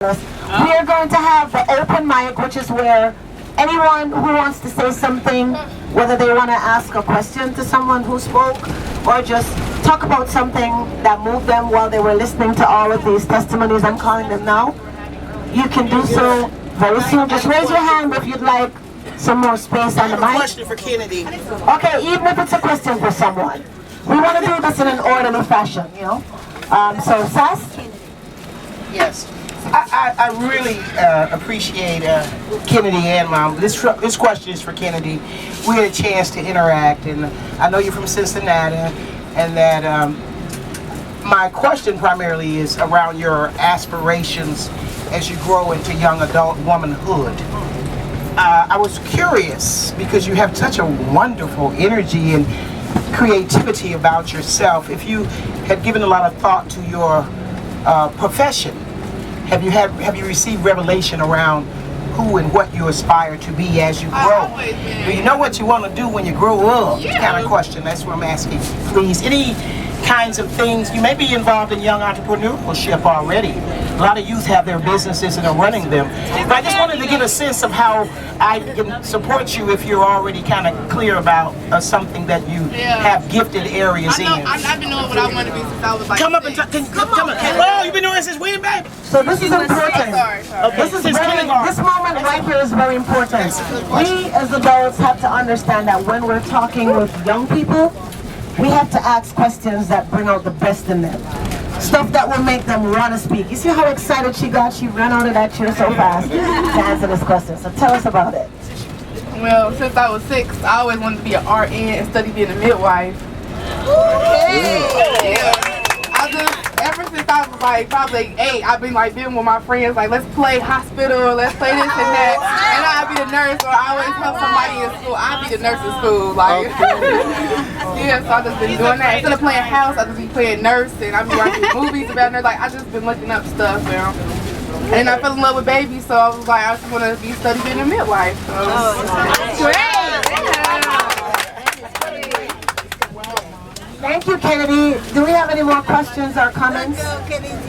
We are going to have the open mic, which is where anyone who wants to say something, whether they want to ask a question to someone who spoke or just talk about something that moved them while they were listening to all of these testimonies, I'm calling them now, you can do so very soon. Just raise your hand if you'd like some more space on the mic. Question for Kennedy. Okay, even if it's a question for someone. We want to do this in an orderly fashion, you know. So, Sass? Yes. I really appreciate Kennedy and Mom. This question is for Kennedy. We had a chance to interact, and I know you're from Cincinnati, and that my question primarily is around your aspirations as you grow into young adult womanhood. I was curious because you have such a wonderful energy and creativity about yourself. If you had given a lot of thought to your profession, have you received revelation around who and what you aspire to be as you grow? Do you know what you want to do when you grow up? Yeah. Kind of question. That's what I'm asking. Please, any kinds of things. You may be involved in young entrepreneurship already. A lot of youth have their businesses and are running them. But I just wanted to get a sense of how I can support you if you're already kind of clear about something that you have gifted areas in. I've been knowing what I want to be since I was like Come up and come on. Oh, you've been doing this since when, baby? So this is important. Okay, this moment right here is very important. We as adults have to understand that when we're talking with young people, we have to ask questions that bring out the best in them. Stuff that will make them want to speak. You see how excited she got? She ran out of that chair so fast to answer this question. So tell us about it. Well, since I was 6, I always wanted to be an RN and study being a midwife. Ever since I was like probably 8, I've been been with my friends let's play hospital, let's play this and that, and I'd be the nurse or I always help somebody in school. I'd be the nurse in school, yeah. So I just been doing that instead of playing house. I just be playing nurse and I be watching movies about nurse. I just been looking up stuff and I fell in love with babies, so I was like I just want to be studying being a midwife. So. Thank you, Kennedy. Do we have any more questions or comments?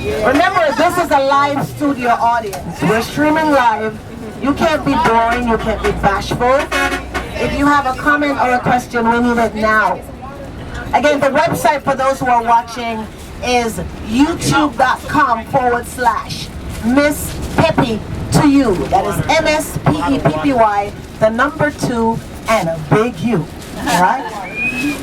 Remember, this is a live studio audience. We're streaming live. You can't be boring. You can't be bashful. If you have a comment or a question, we need it now. Again, the website for those who are watching is youtube.com/Miss Peppy to you. That is MSPEPPY, the number 2 and a big U. All right?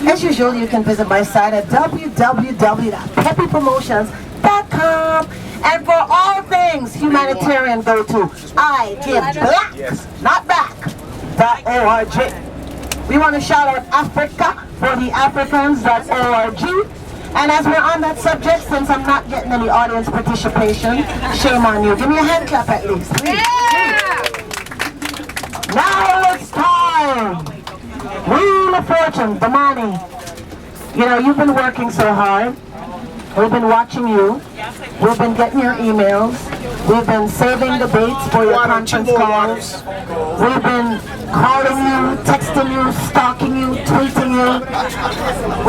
As usual, you can visit my site at www.peppypromotions.com. And for all things humanitarian, go to IGiveBlack.org. We want to shout out Africa for the Africans.org. And as we're on that subject, since I'm not getting any audience participation, shame on you. Give me a hand clap at least, please. Now it's time. Wheel of Fortune, the money. You know, you've been working so hard. We've been watching you. We've been getting your emails. We've been saving the dates for your conference calls. We've been calling you, texting you, stalking you, tweeting you.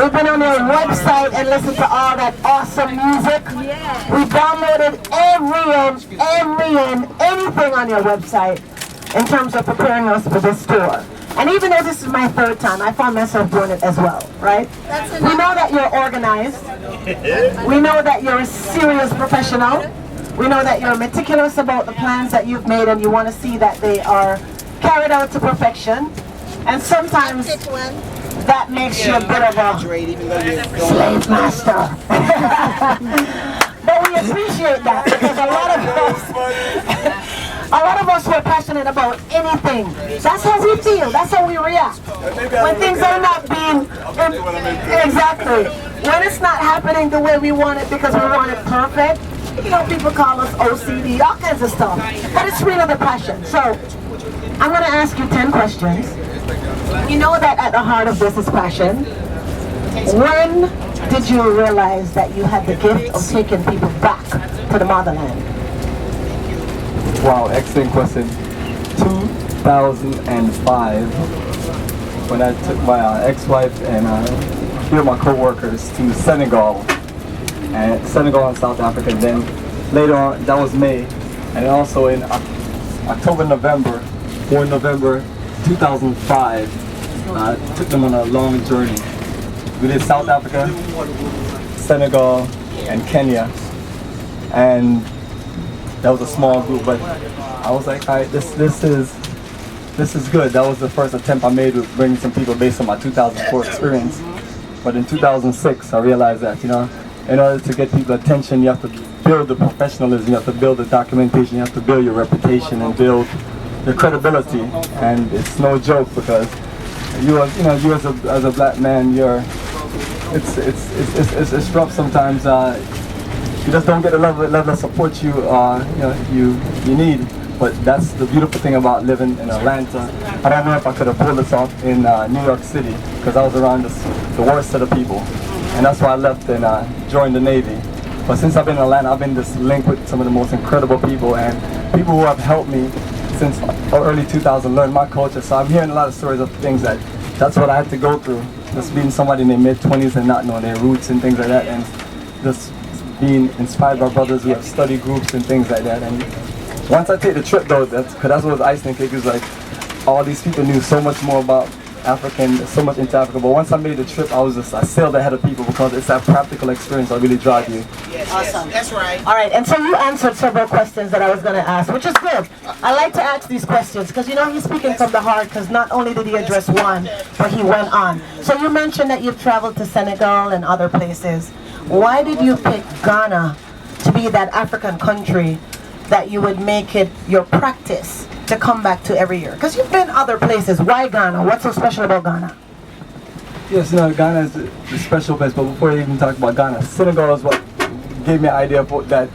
We've been on your website and listened to all that awesome music. We downloaded anything on your website in terms of preparing us for this tour. And even though this is my 3rd time, I found myself doing it as well, right? We know that you're organized. We know that you're a serious professional. We know that you're meticulous about the plans that you've made and you want to see that they are carried out to perfection. And sometimes that makes you a bit of a slave master. But we appreciate that because a lot of us who are passionate about anything, that's how we feel, that's how we react. When things are not being, exactly, when it's not happening the way we want it because we want it perfect, you know, people call us OCD, all kinds of stuff, but it's really the passion. So, I'm going to ask you 10 questions. You know that at the heart of this is passion. When did you realize that you had the gift of taking people back to the motherland? Wow, excellent question. 2005, when I took my ex-wife and a few of my co-workers to Senegal and South Africa. Then later on, that was May, And also in October, November, 4 November 2005, took them on a long journey. We did South Africa, Senegal, and Kenya. And that was a small group, but I was like, all right, this is good. That was the first attempt I made with bringing some people based on my 2004 experience. But in 2006, I realized that, in order to get people's attention, you have to build the professionalism, you have to build the documentation, you have to build your reputation and build your credibility. And it's no joke because you as a black man, it's rough sometimes. You just don't get the level of support you need. But that's the beautiful thing about living in Atlanta. I don't know if I could have pulled this off in New York City because I was around the worst of the people. And that's why I left and joined the Navy. But since I've been in Atlanta, I've been just linked with some of the most incredible people and people who have helped me since early 2000 learn my culture. So I'm hearing a lot of stories of things that's what I had to go through. Just being somebody in their mid-20s and not knowing their roots and things like that. And just being inspired by brothers who have study groups and things like that. And once I take the trip though, that's what was icing cake. It was like all these people knew so much more about Africa and so much into Africa. But once I made the trip, I sailed ahead of people because it's that practical experience that really drive you. Yes, Awesome. yes, that's right. All right, and so you answered several questions that I was going to ask, which is good. I like to ask these questions because he's speaking from the heart because not only did he address one, but he went on. So you mentioned that you've traveled to Senegal and other places. Why did you pick Ghana to be that African country that you would make it your practice to come back to every year? Because you've been other places. Why Ghana? What's so special about Ghana? Yes, Ghana is a special place, but before I even talk about Ghana, Senegal is what gave me an idea about that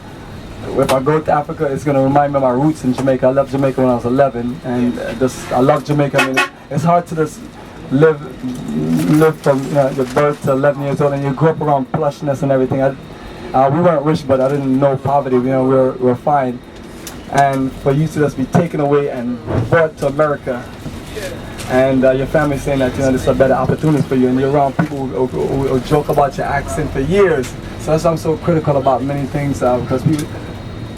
if I go to Africa, it's going to remind me of my roots in Jamaica. I left Jamaica when I was 11, and I love Jamaica. I mean, it's hard to just live from your birth to 11 years old, and you grew up around plushness and everything. We weren't rich, but I didn't know poverty. We were fine. And for you to just be taken away and brought to America, and your family saying that this is a better opportunity for you, and you're around people who joke about your accent for years. So that's why I'm so critical about many things because people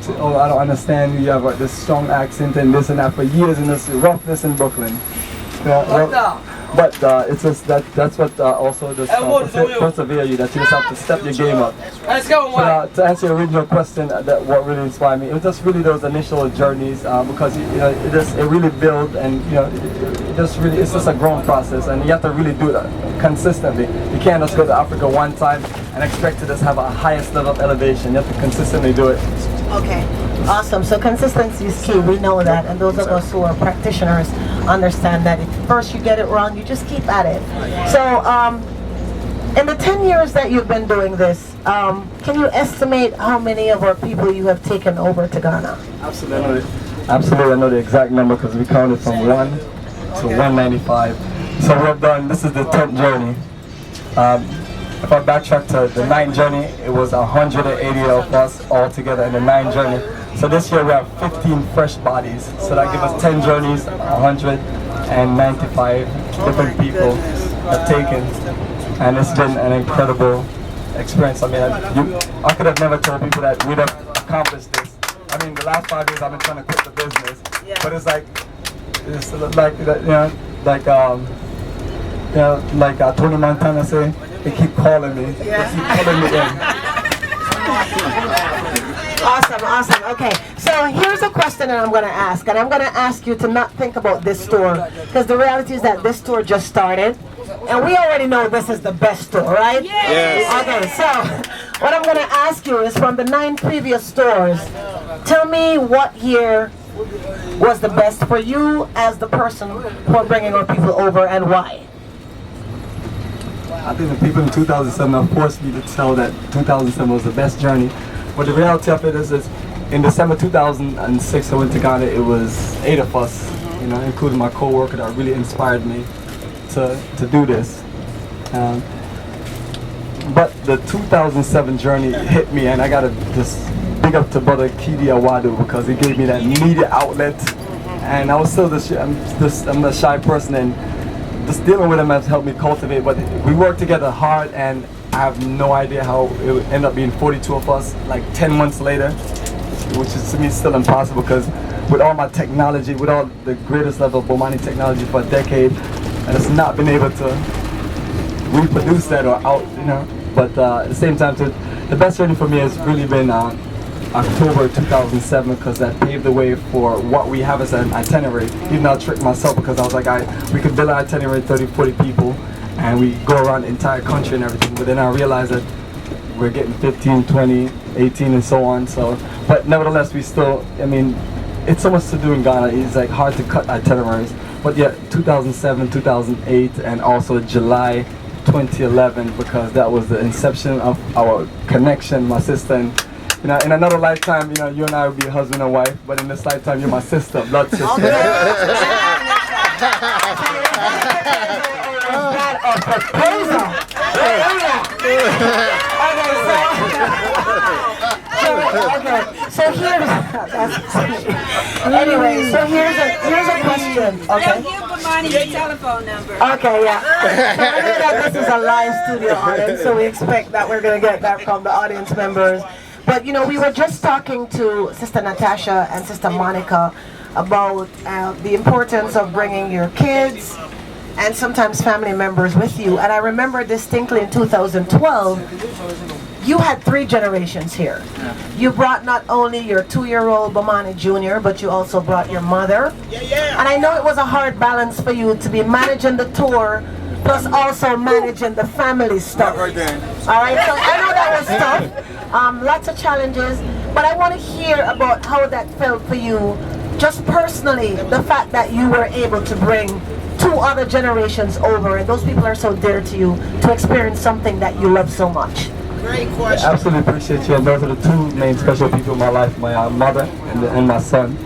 say, oh, I don't understand. You have this strong accent and this and that for years, and this roughness in Brooklyn. But it's just that's what also just persevere you, that you just have to step your game up. Let's go. But, to answer your original question, that what really inspired me, it was just really those initial journeys because it really builds and it's just a growing process, and you have to really do it consistently. You can't just go to Africa one time and expect to just have a highest level of elevation. You have to consistently do it. Okay, awesome. So consistency is key. We know that, and those of us who are practitioners understand that if first you get it wrong, you just keep at it. So, in the 10 years that you've been doing this, can you estimate how many of our people you have taken over to Ghana? Absolutely, I know the exact number because we counted from 1 to 195. So we've done. This is the 10th journey. If I backtrack to the 9th journey, it was 180 of us all together in the 9th journey. So this year we have 15 fresh bodies. So that gives us 10 journeys, 195 different people have taken. And it's been an incredible experience. I mean, I could have never told people that we'd have accomplished this. I mean, the last 5 years I've been trying to quit the business. But it's like Tony Montana say, they keep calling me. They keep calling me in. Awesome. Okay, so here's a question that I'm going to ask, and I'm going to ask you to not think about this tour, because the reality is that this tour just started, and we already know this is the best tour, right? Yes. Okay, so what I'm going to ask you is from the 9 previous tours, tell me what year was the best for you as the person who are bringing our people over, and why? I think the people in 2007 have forced me to tell that 2007 was the best journey. But the reality of it is in December 2006 I went to Ghana. It was 8 of us, including my co-worker, that really inspired me to do this. But the 2007 journey hit me, and I gotta just big up to Brother Kidi Awadu because he gave me that media outlet. And I was still I'm a shy person, and just dealing with him has helped me cultivate. But we worked together hard, and I have no idea how it would end up being 42 of us like 10 months later. which is to me still impossible because with all my technology, with all the greatest level of Bomani technology for a decade, and it's not been able to reproduce that or out, you know. But at the same time, the best journey for me has really been October 2007 because that paved the way for what we have as an itinerary. Even though I tricked myself because I was like, we could build an itinerary 30, 40 people and we go around the entire country and everything. But then I realized that we're getting 15, 20, 18 and so on. So, but nevertheless, we still, I mean, it's so much to do in Ghana. It's like hard to cut itineraries. But yeah, 2007, 2008, and also July 2011 because that was the inception of our connection, my sister. And you know, in another lifetime, you know, you and I would be husband and wife, but in this lifetime, you're my sister, blood sister. So here's anyway. So here's a question. Okay. Give Bomani your telephone number. Okay, yeah. So I know that this is a live studio audience, so we expect that we're gonna get that from the audience members. But you know, we were just talking to Sister Natasha and Sister Monica about the importance of bringing your kids and sometimes family members with you. And I remember distinctly in 2012, you had 3 generations here. You brought not only your 2-year-old Bomani Jr., but you also brought your mother. And I know it was a hard balance for you to be managing the tour, plus also managing the family stuff. All right, so I know that was tough. Lots of challenges, but I want to hear about how that felt for you, just personally, the fact that you were able to bring 2 other generations over, and those people are so dear to you, to experience something that you love so much. Great question. I absolutely appreciate you, and those are the 2 main special people in my life, my mother and my son.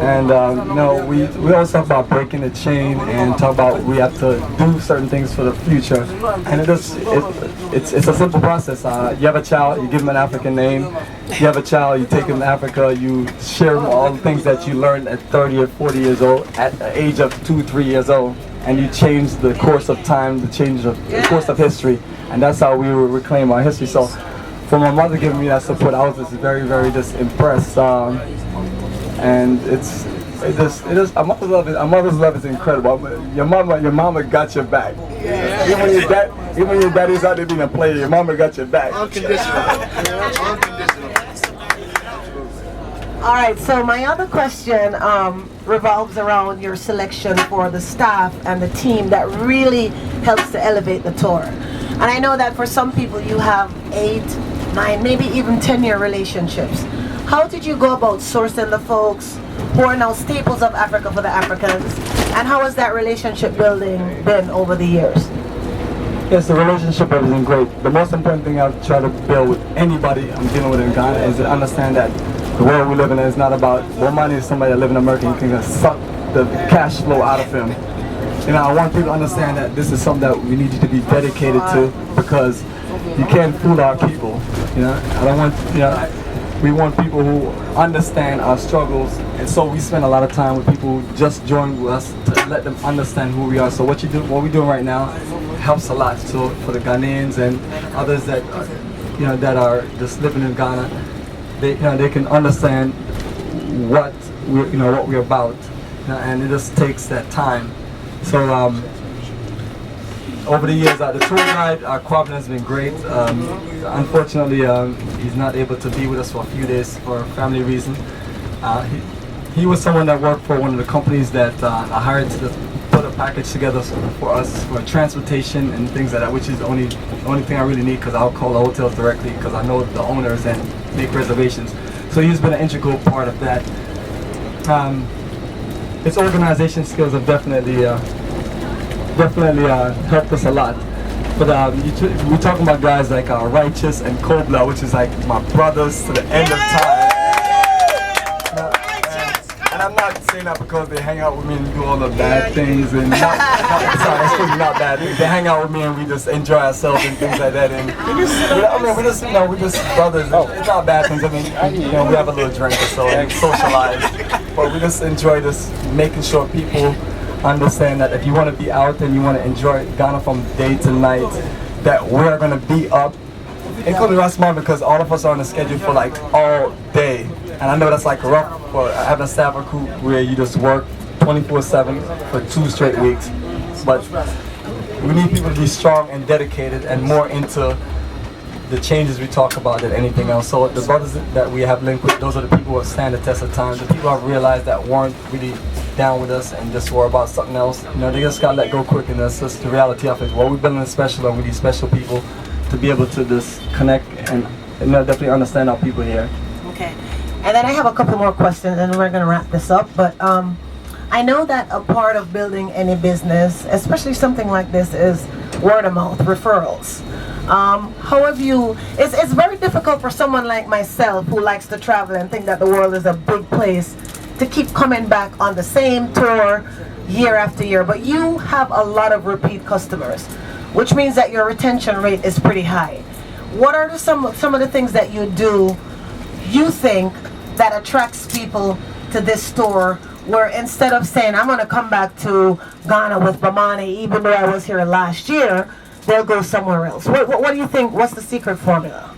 And you know, we always talk about breaking the chain and talk about we have to do certain things for the future. And it's a simple process. You have a child, you give him an African name. You have a child, you take him to Africa, you share him all the things that you learned at 30 or 40 years old, at the age of 2, 3 years old. And you change the course of time, the course of history. And that's how we reclaim our history. So for my mother giving me that support, I was just very, very just impressed. And it is a mother's love is incredible. Your mama got your back. Yeah. Even when your daddy's out there being a player, your mama got your back. Unconditional. All right, so my other question revolves around your selection for the staff and the team that really helps to elevate the tour. And I know that for some people you have 8, 9, maybe even 10-year relationships. How did you go about sourcing the folks who are now staples of Africa for the Africans? And how has that relationship building been over the years? Yes, the relationship has been great. The most important thing I try to build with anybody I'm dealing with in Ghana is to understand that the world we live in is not about Bomani is somebody that lives in America and can suck the cash flow out of him. You know, I want people to understand that this is something that we need you to be dedicated to because you can't fool our people. You know, I don't want, you know, we want people who understand our struggles, and so we spend a lot of time with people who just join with us to let them understand who we are. So what we're doing right now helps a lot. So for the Ghanaians and others that you know that are just living in Ghana, they can understand what we're about, and it just takes that time. So over the years, the tour guide, Kwabena, has been great. Unfortunately, he's not able to be with us for a few days for family reasons. He was someone that worked for one of the companies that I hired to put a package together for us for transportation and things like that, which is the only thing I really need because I'll call the hotels directly because I know the owners and make reservations. So he's been an integral part of that. His organization skills have definitely helped us a lot. But we're talking about guys like Righteous and Kobla, which is like my brothers to the end of time. And I'm not saying that because they hang out with me and do all the bad things and sorry, it's really not bad. They hang out with me and we just enjoy ourselves and things like that. And we're just brothers. It's not bad things. I mean, we have a little drink or so and socialize, but we just enjoy this, making sure people understand that if you want to be out and you want to enjoy Ghana from day to night, that we're going to be up, including Rasman, because all of us are on the schedule for like all day. And I know that's like rough for having a staff recruit where you just work 24/7 for 2 straight weeks. But we need people to be strong and dedicated and more into the changes we talk about than anything else. So the brothers that we have linked with, those are the people who have stand the test of time. The people I've realized that weren't really down with us and just were about something else. You know, they just got let go quick, and that's just the reality of it. What we're building is special, and we need special people to be able to just connect and definitely understand our people here. Okay. And then I have a couple more questions, and we're going to wrap this up. But I know that a part of building any business, especially something like this, is word of mouth, referrals. How have you, it's very difficult for someone like myself who likes to travel and think that the world is a big place to keep coming back on the same tour year after year. But you have a lot of repeat customers, which means that your retention rate is pretty high. What are some of the things that you do, you think, that attracts people to this store, where instead of saying, I'm going to come back to Ghana with Bomani, even though I was here last year, they'll go somewhere else? What do you think, what's the secret formula?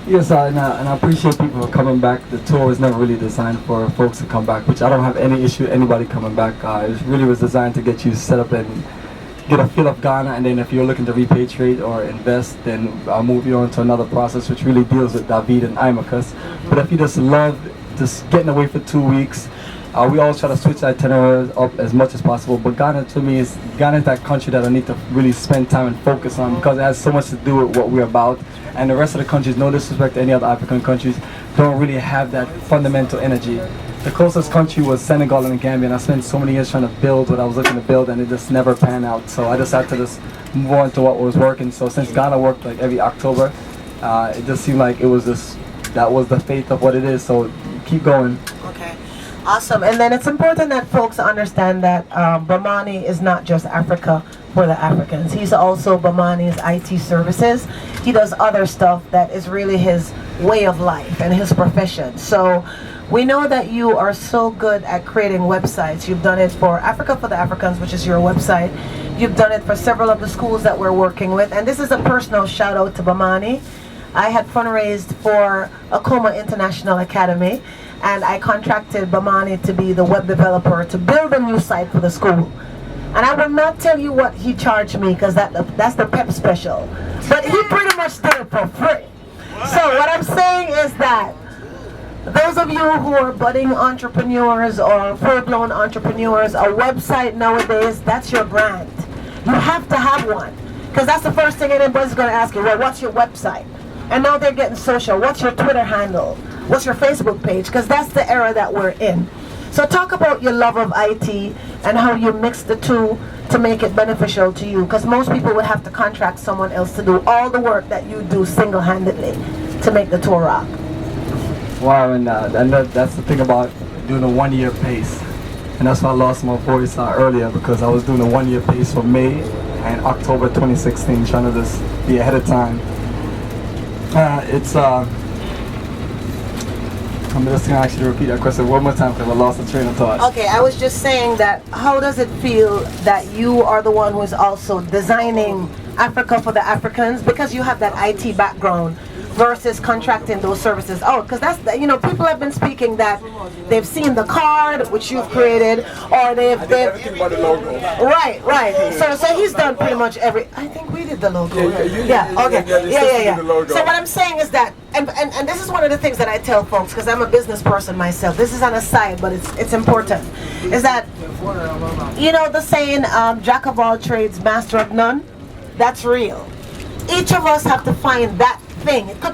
Yes, and I appreciate people for coming back. The tour was never really designed for folks to come back, which I don't have any issue with anybody coming back. It really was designed to get you set up and get a feel of Ghana, and then if you're looking to repatriate or invest, then I'll move you on to another process which really deals with David and Imacus. But if you just love just getting away for 2 weeks, we always try to switch itineraries up as much as possible. But Ghana, to me, is that country that I need to really spend time and focus on, because it has so much to do with what we're about. And the rest of the countries, no disrespect to any other African countries, don't really have that fundamental energy. The closest country was Senegal and Gambia, and I spent so many years trying to build what I was looking to build, and it just never panned out. So I just had to just move on to what was working. So since Ghana worked like every October, it just seemed like it was just, that was the fate of what it is. So keep going. Okay, awesome. And then it's important that folks understand that Bomani is not just Africa for the Africans. He's also Bomani's IT services. He does other stuff that is really his way of life and his profession. So we know that you are so good at creating websites. You've done it for Africa for the Africans, which is your website. You've done it for several of the schools that we're working with. And this is a personal shout out to Bomani. I had fundraised for Akoma International Academy, and I contracted Bomani to be the web developer to build a new site for the school. And I will not tell you what he charged me, because that's the PEP special. But he pretty much did it for free. So what I'm saying is that those of you who are budding entrepreneurs or full-blown entrepreneurs, a website nowadays, that's your brand. You have to have one, because that's the first thing anybody's going to ask you. Well, what's your website? And now they're getting social. What's your Twitter handle? What's your Facebook page? Because that's the era that we're in. So talk about your love of IT and how you mix the two to make it beneficial to you, because most people would have to contract someone else to do all the work that you do single-handedly to make the tour rock. Wow, and that's the thing about doing a 1-year pace. And that's why I lost my voice earlier, because I was doing a 1-year pace for May and October 2016, trying to just be ahead of time. I'm just going to actually repeat that question one more time, because I lost the train of thought. Okay, I was just saying that, how does it feel that you are the one who is also designing Africa for the Africans, because you have that IT background, versus contracting those services out? Because that's, people have been speaking that they've seen the card which you've created, or they've everything but the logo. Right. So he's done pretty much I think we did the logo. Yeah. So what I'm saying is that, and this is one of the things that I tell folks, because I'm a business person myself. This is on a side, but it's important. Is that, the saying, jack of all trades, master of none? That's real. Each of us have to find that thing. It could